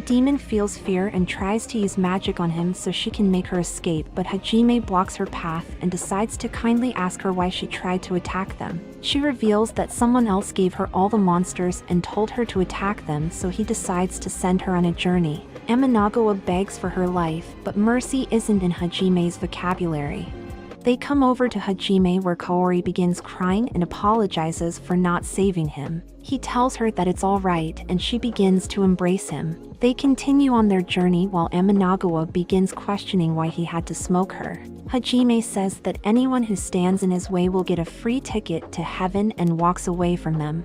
demon feels fear and tries to use magic on him so she can make her escape, but Hajime blocks her path and decides to kindly ask her why she tried to attack them. She reveals that someone else gave her all the monsters and told her to attack them, so he decides to send her on a journey. Nagumo begs for her life, but mercy isn't in Hajime's vocabulary. They come over to Hajime where Kaori begins crying and apologizes for not saving him. He tells her that it's alright and she begins to embrace him. They continue on their journey while Nagumo begins questioning why he had to smoke her. Hajime says that anyone who stands in his way will get a free ticket to heaven and walks away from them.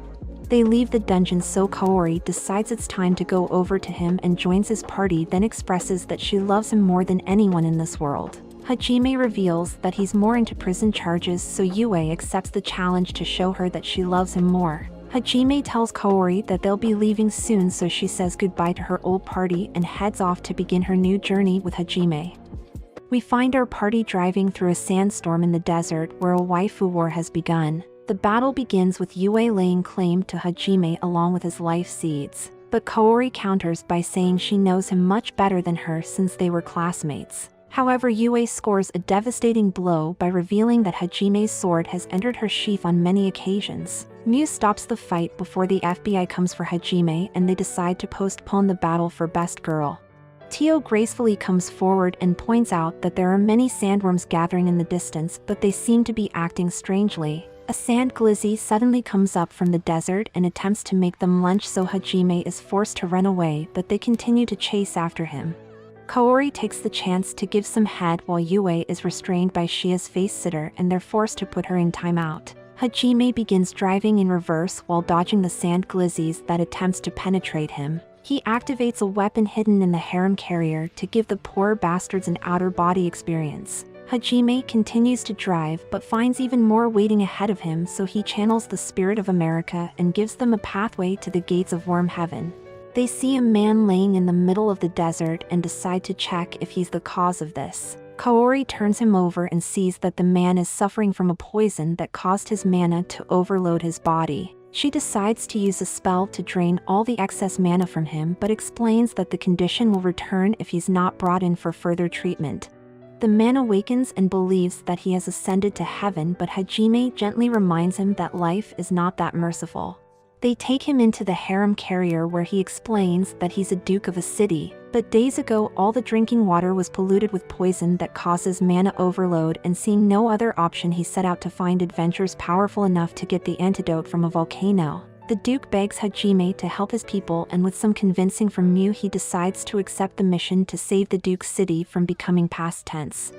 They leave the dungeon, so Kaori decides it's time to go over to him and joins his party, then expresses that she loves him more than anyone in this world. Hajime reveals that he's more into prison charges, so Yue accepts the challenge to show her that she loves him more. Hajime tells Kaori that they'll be leaving soon, so she says goodbye to her old party and heads off to begin her new journey with Hajime. We find our party driving through a sandstorm in the desert where a waifu war has begun. The battle begins with Yue laying claim to Hajime along with his life seeds, but Kaori counters by saying she knows him much better than her since they were classmates. However, Yue scores a devastating blow by revealing that Hajime's sword has entered her sheath on many occasions. Miu stops the fight before the FBI comes for Hajime, and they decide to postpone the battle for Best Girl. Tio gracefully comes forward and points out that there are many sandworms gathering in the distance, but they seem to be acting strangely. A sand glizzy suddenly comes up from the desert and attempts to make them lunch, so Hajime is forced to run away, but they continue to chase after him. Kaori takes the chance to give some head while Yue is restrained by Shia's face-sitter and they're forced to put her in timeout. Hajime begins driving in reverse while dodging the sand glizzies that attempts to penetrate him. He activates a weapon hidden in the harem carrier to give the poor bastards an outer body experience. Hajime continues to drive but finds even more waiting ahead of him, so he channels the spirit of America and gives them a pathway to the gates of Worm Heaven. They see a man laying in the middle of the desert and decide to check if he's the cause of this. Kaori turns him over and sees that the man is suffering from a poison that caused his mana to overload his body. She decides to use a spell to drain all the excess mana from him, but explains that the condition will return if he's not brought in for further treatment. The man awakens and believes that he has ascended to heaven, but Hajime gently reminds him that life is not that merciful. They take him into the harem carrier where he explains that he's a duke of a city, but days ago all the drinking water was polluted with poison that causes mana overload, and seeing no other option he set out to find adventures powerful enough to get the antidote from a volcano. The duke begs Hajime to help his people, and with some convincing from Miu he decides to accept the mission to save the duke's city from becoming past tense.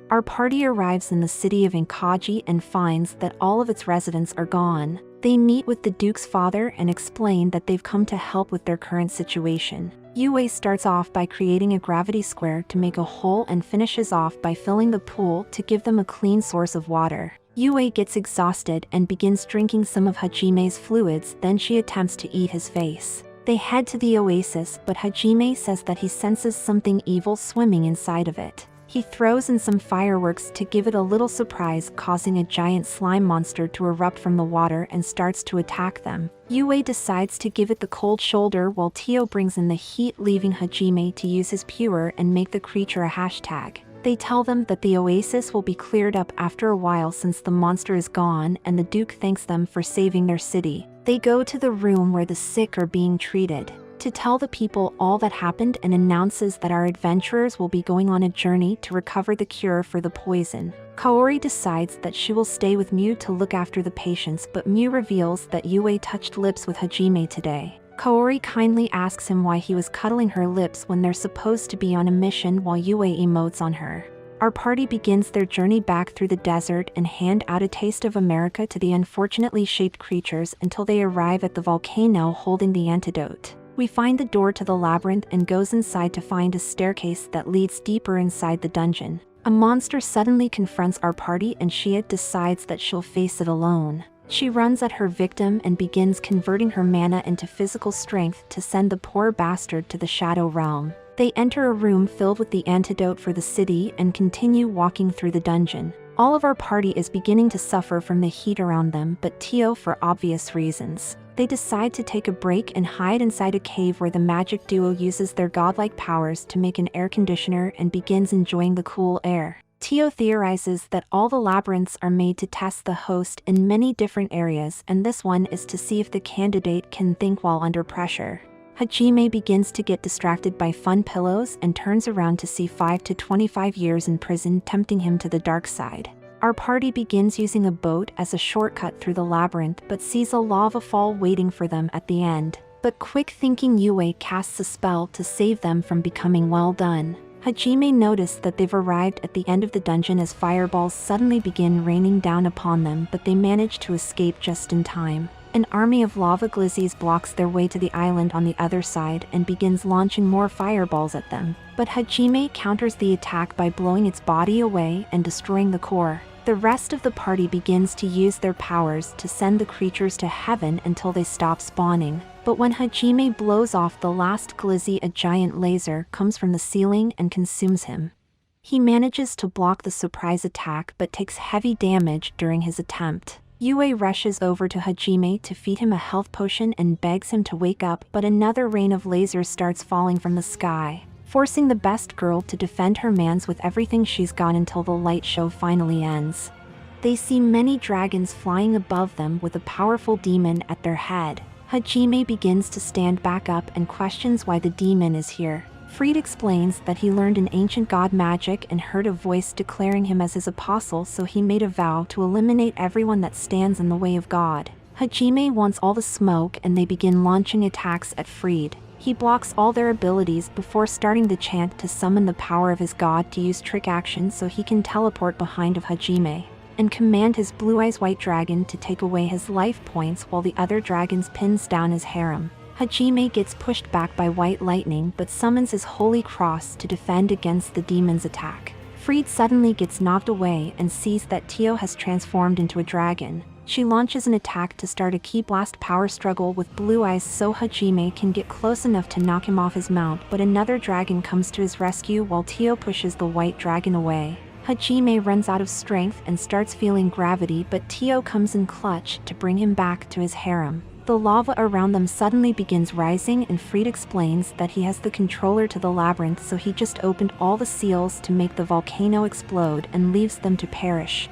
Our party arrives in the city of Inkaji and finds that all of its residents are gone. They meet with the duke's father and explain that they've come to help with their current situation. Yue starts off by creating a gravity square to make a hole and finishes off by filling the pool to give them a clean source of water. Yue gets exhausted and begins drinking some of Hajime's fluids, then she attempts to eat his face. They head to the oasis, but Hajime says that he senses something evil swimming inside of it. He throws in some fireworks to give it a little surprise, causing a giant slime monster to erupt from the water and starts to attack them. Yue decides to give it the cold shoulder while Tio brings in the heat, leaving Hajime to use his pure and make the creature a hashtag. They tell them that the oasis will be cleared up after a while since the monster is gone, and the Duke thanks them for saving their city. They go to the room where the sick are being treated to tell the people all that happened, and announces that our adventurers will be going on a journey to recover the cure for the poison. Kaori decides that she will stay with Miu to look after the patients, but Miu reveals that Yue touched lips with Hajime today. Kaori kindly asks him why he was cuddling her lips when they're supposed to be on a mission, while Yue emotes on her. Our party begins their journey back through the desert and hand out a taste of America to the unfortunately shaped creatures until they arrive at the volcano holding the antidote. We find the door to the labyrinth and goes inside to find a staircase that leads deeper inside the dungeon. A monster suddenly confronts our party and Shia decides that she'll face it alone. She runs at her victim and begins converting her mana into physical strength to send the poor bastard to the Shadow Realm. They enter a room filled with the antidote for the city and continue walking through the dungeon. All of our party is beginning to suffer from the heat around them, but Tio for obvious reasons. They decide to take a break and hide inside a cave where the magic duo uses their godlike powers to make an air conditioner and begins enjoying the cool air. Tio theorizes that all the labyrinths are made to test the host in many different areas, and this one is to see if the candidate can think while under pressure. Hajime begins to get distracted by fun pillows and turns around to see 5 to 25 years in prison tempting him to the dark side. Our party begins using a boat as a shortcut through the labyrinth but sees a lava fall waiting for them at the end. But quick-thinking Yue casts a spell to save them from becoming well done. Hajime noticed that they've arrived at the end of the dungeon as fireballs suddenly begin raining down upon them, but they manage to escape just in time. An army of lava glizzies blocks their way to the island on the other side and begins launching more fireballs at them. But Hajime counters the attack by blowing its body away and destroying the core. The rest of the party begins to use their powers to send the creatures to heaven until they stop spawning. But when Hajime blows off the last glizzy, a giant laser comes from the ceiling and consumes him. He manages to block the surprise attack but takes heavy damage during his attempt. Yue rushes over to Hajime to feed him a health potion and begs him to wake up, but another rain of lasers starts falling from the sky, forcing the best girl to defend her mans with everything she's got until the light show finally ends. They see many dragons flying above them with a powerful demon at their head. Hajime begins to stand back up and questions why the demon is here. Fried explains that he learned an ancient god magic and heard a voice declaring him as his apostle, so he made a vow to eliminate everyone that stands in the way of God. Hajime wants all the smoke and they begin launching attacks at Fried. He blocks all their abilities before starting the chant to summon the power of his god to use trick action so he can teleport behind of Hajime and command his blue eyes white dragon to take away his life points while the other dragons pins down his harem. Hajime gets pushed back by white lightning but summons his holy cross to defend against the demon's attack. Fried suddenly gets knocked away and sees that Tio has transformed into a dragon. She launches an attack to start a ki blast power struggle with blue eyes so Hajime can get close enough to knock him off his mount, but another dragon comes to his rescue while Tio pushes the white dragon away. Hajime runs out of strength and starts feeling gravity, but Tio comes in clutch to bring him back to his harem. The lava around them suddenly begins rising and Fried explains that he has the controller to the labyrinth, so he just opened all the seals to make the volcano explode and leaves them to perish.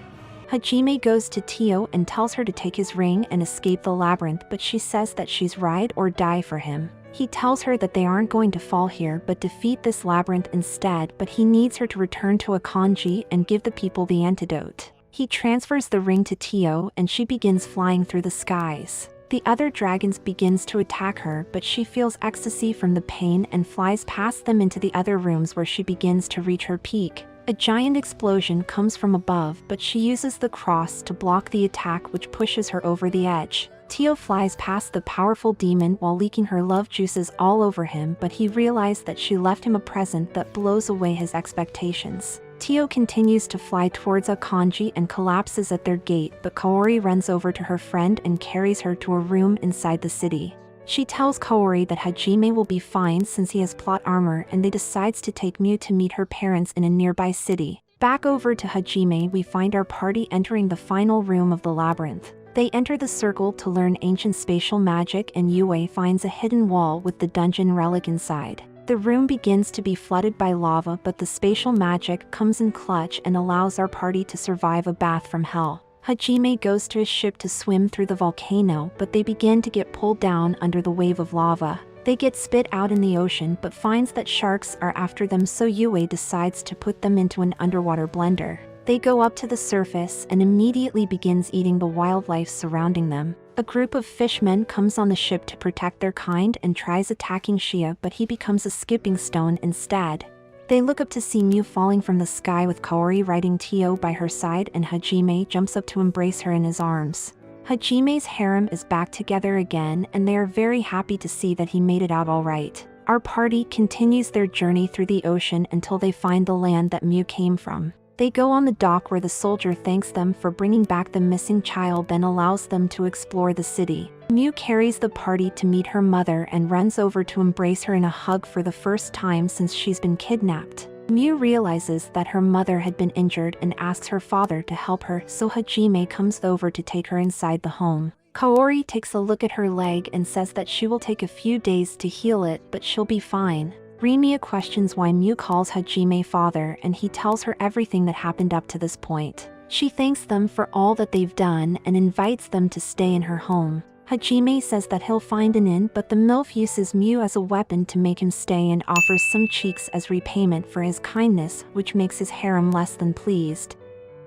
Hajime goes to Tio and tells her to take his ring and escape the labyrinth, but she says that she's ride or die for him. He tells her that they aren't going to fall here but defeat this labyrinth instead, but he needs her to return to Akanji and give the people the antidote. He transfers the ring to Tio and she begins flying through the skies. The other dragons begins to attack her, but she feels ecstasy from the pain and flies past them into the other rooms where she begins to reach her peak. A giant explosion comes from above, but she uses the cross to block the attack, which pushes her over the edge. Tio flies past the powerful demon while leaking her love juices all over him, but he realizes that she left him a present that blows away his expectations. Tio continues to fly towards Akanji and collapses at their gate, but Kaori runs over to her friend and carries her to a room inside the city. She tells Kaori that Hajime will be fine since he has plot armor, and they decides to take Miu to meet her parents in a nearby city. Back over to Hajime, we find our party entering the final room of the labyrinth. They enter the circle to learn ancient spatial magic, and Yue finds a hidden wall with the dungeon relic inside. The room begins to be flooded by lava, but the spatial magic comes in clutch and allows our party to survive a bath from hell. Hajime goes to his ship to swim through the volcano, but they begin to get pulled down under the wave of lava. They get spit out in the ocean but finds that sharks are after them, so Yue decides to put them into an underwater blender. They go up to the surface and immediately begins eating the wildlife surrounding them. A group of fishmen comes on the ship to protect their kind and tries attacking Shia, but he becomes a skipping stone instead. They look up to see Miu falling from the sky with Kaori riding Tio by her side, and Hajime jumps up to embrace her in his arms. Hajime's harem is back together again, and they are very happy to see that he made it out all right. Our party continues their journey through the ocean until they find the land that Miu came from. They go on the dock where the soldier thanks them for bringing back the missing child, then allows them to explore the city. Miu carries the party to meet her mother and runs over to embrace her in a hug for the first time since she's been kidnapped. Miu realizes that her mother had been injured and asks her father to help her, so Hajime comes over to take her inside the home. Kaori takes a look at her leg and says that she will take a few days to heal it, but she'll be fine. Rimiya questions why Miu calls Hajime father, and he tells her everything that happened up to this point. She thanks them for all that they've done and invites them to stay in her home. Hajime says that he'll find an inn, but the MILF uses Miu as a weapon to make him stay and offers some cheeks as repayment for his kindness, which makes his harem less than pleased.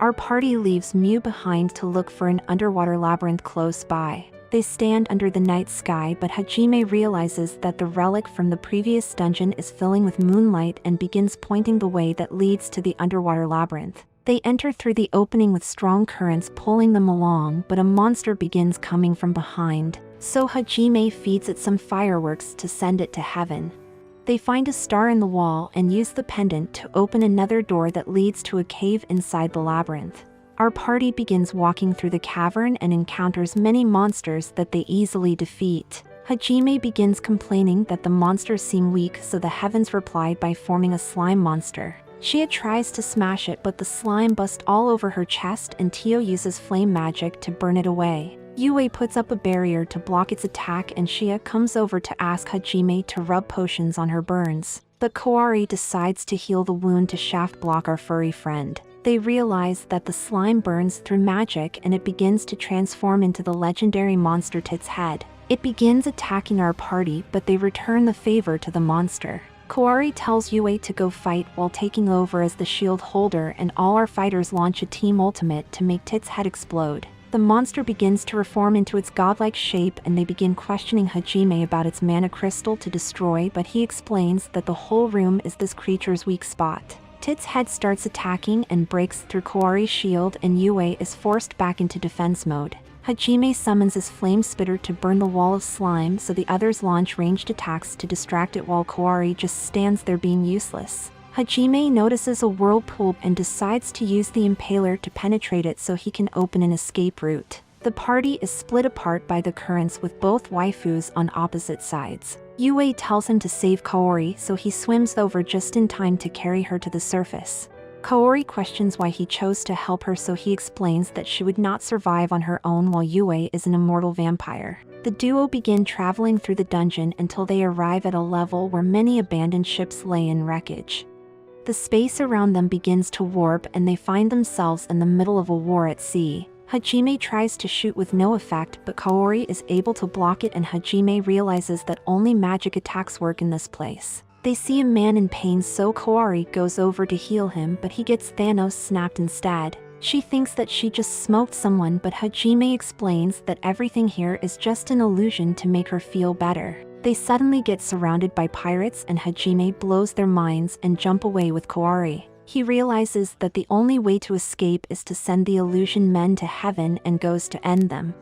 Our party leaves Miu behind to look for an underwater labyrinth close by. They stand under the night sky, but Hajime realizes that the relic from the previous dungeon is filling with moonlight and begins pointing the way that leads to the underwater labyrinth. They enter through the opening with strong currents pulling them along, but a monster begins coming from behind, so Hajime feeds it some fireworks to send it to heaven. They find a star in the wall and use the pendant to open another door that leads to a cave inside the labyrinth. Our party begins walking through the cavern and encounters many monsters that they easily defeat. Hajime begins complaining that the monsters seem weak, so the heavens reply by forming a slime monster. Shia tries to smash it, but the slime busts all over her chest and Tio uses flame magic to burn it away. Yue puts up a barrier to block its attack and Shia comes over to ask Hajime to rub potions on her burns. But Kaori decides to heal the wound to shaft block our furry friend. They realize that the slime burns through magic and it begins to transform into the legendary monster Tit's head. It begins attacking our party, but they return the favor to the monster. Kaori tells Yue to go fight while taking over as the shield holder, and all our fighters launch a team ultimate to make Tit's head explode. The monster begins to reform into its godlike shape and they begin questioning Hajime about its mana crystal to destroy, but he explains that the whole room is this creature's weak spot. Tit's head starts attacking and breaks through Kaori's shield and Yue is forced back into defense mode. Hajime summons his flame spitter to burn the wall of slime, so the others launch ranged attacks to distract it while Kaori just stands there being useless. Hajime notices a whirlpool and decides to use the impaler to penetrate it so he can open an escape route. The party is split apart by the currents with both waifus on opposite sides. Yue tells him to save Kaori, so he swims over just in time to carry her to the surface. Kaori questions why he chose to help her, so he explains that she would not survive on her own while Yue is an immortal vampire. The duo begin traveling through the dungeon until they arrive at a level where many abandoned ships lay in wreckage. The space around them begins to warp and they find themselves in the middle of a war at sea. Hajime tries to shoot with no effect, but Kaori is able to block it and Hajime realizes that only magic attacks work in this place. They see a man in pain, so Kaori goes over to heal him, but he gets Thanos snapped instead. She thinks that she just smoked someone, but Hajime explains that everything here is just an illusion to make her feel better. They suddenly get surrounded by pirates and Hajime blows their minds and jump away with Kaori. He realizes that the only way to escape is to send the illusion men to heaven and goes to end them.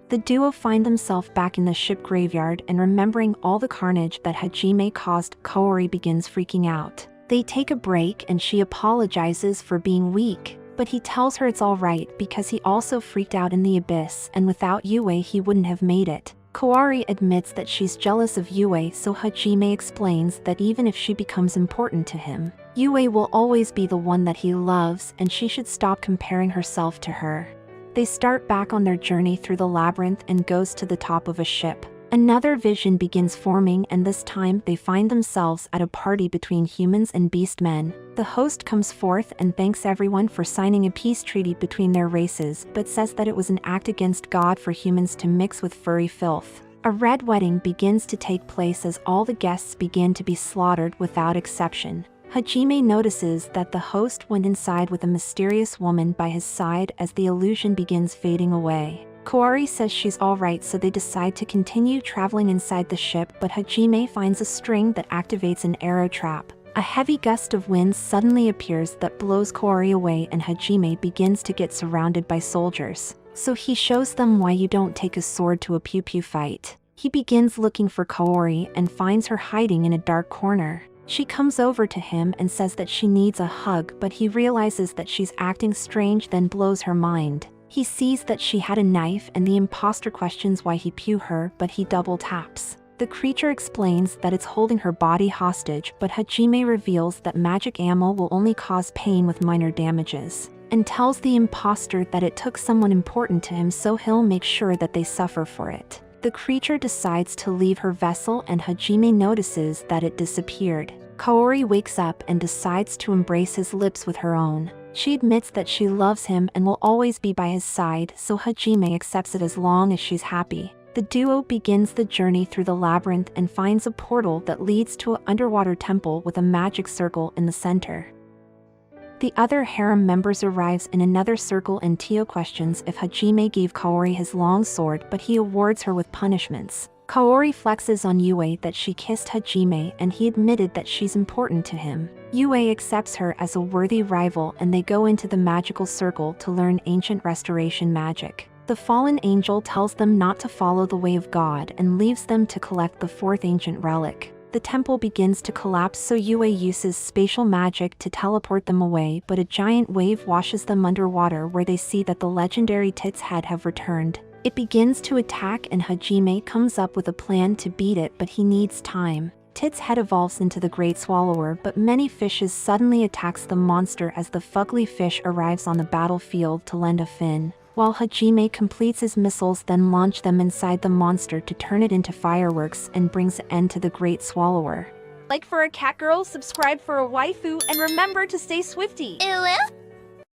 The duo find themselves back in the ship graveyard and remembering all the carnage that Hajime caused, Kaori begins freaking out. They take a break and she apologizes for being weak, but he tells her it's alright because he also freaked out in the abyss and without Yue he wouldn't have made it. Kaori admits that she's jealous of Yue, so Hajime explains that even if she becomes important to him, Yue will always be the one that he loves and she should stop comparing herself to her. They start back on their journey through the labyrinth and goes to the top of a ship. Another vision begins forming and this time they find themselves at a party between humans and beastmen. The host comes forth and thanks everyone for signing a peace treaty between their races, but says that it was an act against God for humans to mix with furry filth. A red wedding begins to take place as all the guests begin to be slaughtered without exception. Hajime notices that the host went inside with a mysterious woman by his side as the illusion begins fading away. Kaori says she's alright, so they decide to continue traveling inside the ship, but Hajime finds a string that activates an arrow trap. A heavy gust of wind suddenly appears that blows Kaori away and Hajime begins to get surrounded by soldiers. So he shows them why you don't take a sword to a pew-pew fight. He begins looking for Kaori and finds her hiding in a dark corner. She comes over to him and says that she needs a hug, but he realizes that she's acting strange, then blows her mind. He sees that she had a knife and the imposter questions why he pew her, but he double taps. The creature explains that it's holding her body hostage, but Hajime reveals that magic ammo will only cause pain with minor damages, and tells the imposter that it took someone important to him, so he'll make sure that they suffer for it. The creature decides to leave her vessel, and Hajime notices that it disappeared. Kaori wakes up and decides to embrace his lips with her own. She admits that she loves him and will always be by his side, so Hajime accepts it as long as she's happy. The duo begins the journey through the labyrinth and finds a portal that leads to an underwater temple with a magic circle in the center. The other harem members arrives in another circle, and Tio questions if Hajime gave Kaori his long sword, but he awards her with punishments. Kaori flexes on Yue that she kissed Hajime, and he admitted that she's important to him. Yue accepts her as a worthy rival, and they go into the magical circle to learn ancient restoration magic. The fallen angel tells them not to follow the way of God and leaves them to collect the fourth ancient relic. The temple begins to collapse, so Yue uses spatial magic to teleport them away, but a giant wave washes them underwater, where they see that the legendary Tit's head have returned. It begins to attack, and Hajime comes up with a plan to beat it, but he needs time. Tit's head evolves into the Great Swallower, but many fishes suddenly attacks the monster as the fugly fish arrives on the battlefield to lend a fin, while Hajime completes his missiles, then launch them inside the monster to turn it into fireworks and brings an end to the Great Swallower. Like for a cat girl, subscribe for a waifu, and remember to stay swifty.